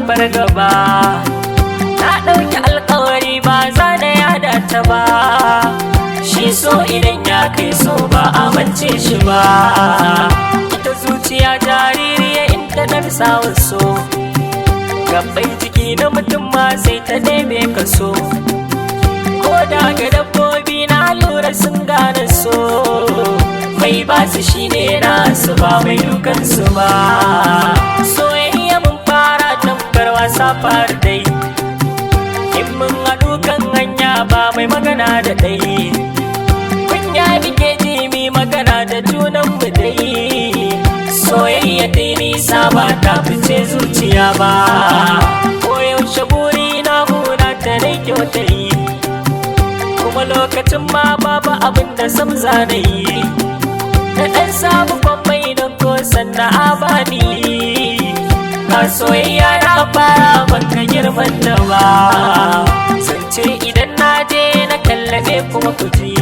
fargaba. Na ɗauki alƙawari ba za na yada ta ba. Shi so idan ya kai so ba a mance shi ba. Ita zuciya jaririya in ta darsa waso, gaban jiki na mutum ma sai ta neme ka so. Ko da ga dabbobi na lura sun gane so, mai ba su shi ne nasu ba mai dukansu ba. Soyayya mun fara tamkar wasa far dai, in mun haɗu kan hanya ba mai magana da ɗai. Kunya muke ji mi magana da junan mu dai. Soyayya ta nisa ba ta fice zuciya ba. Koyaushe buri na huna ta dai kyautai, kuma lokacin ma babu abin da sam zanayi. Na ɗan samu kwambai don kosan na abani, ka soyayya na fara baka girman da ba. Zance idan na je na kallabe kuma kuji,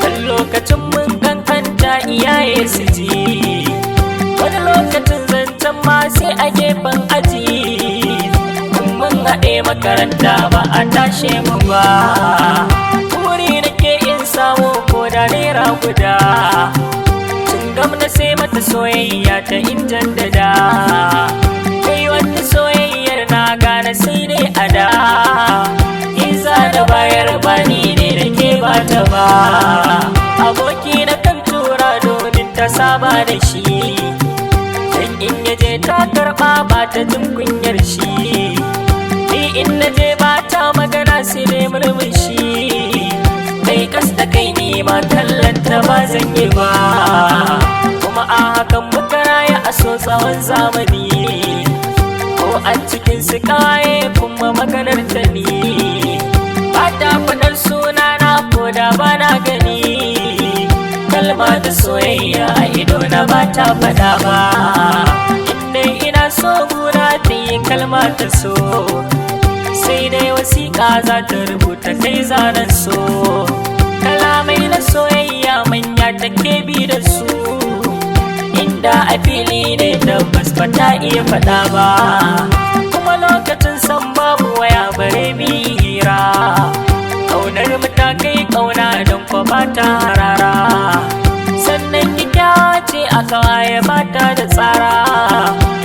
dan lokacin mun kankanta iyaye su ji. Wani lokacin zancen ma sai a gefen aji, mun haɗe makaranta ba a tashe mu ba. Wuri nake in samu ko da naira guda, cingam na sai mata soyayya ta in jaddada. Kai wata soyayyar na gane sai dai a da, iza da bayar bani ne da ke bata ba. Aboki na kan tura domin ta saba da shi, dan in yaje ta karɓa ba ta jin kunyar shi. In na je ba ta magana sai dai murmushi, kai kas da kai ni ma kallanta ba zan yi ba. Kuma a hakan muka raya a so tsawon zamani, ko a cikin su kaye kuma maganar ta ni. Ba ta faɗar suna na ko da ba na gani, kalma da soyayya a ido na ba ta faɗa ba. Inda ina so gura ta yi kalma ta so, sai dai wasiƙa za ta rubuta kai zanen so. Kalamai na soyayya manya take bi da su, inda a fili ne tabbas ba ta iya faɗa ba. Kuma lokacin san babu waya bare mi hira, ƙaunar mu ta kai ƙauna don kwa ba ta harara. Sannan kyakkyawa ce a kawaye ba ta da tsara,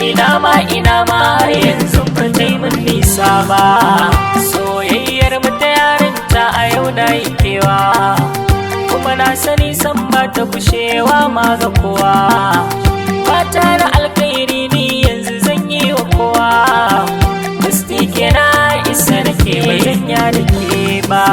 ina ma har yanzu ba ta yi min nisa ba. Soyayyar mu ta yarinta a yau na yi kewa, kuma na sani san ba ta kushewa ma ga kowa. Ba ta da alkhairi ni yanzu zan yi wa kowa, gaske na isa da ke ba zan ya da ke ba.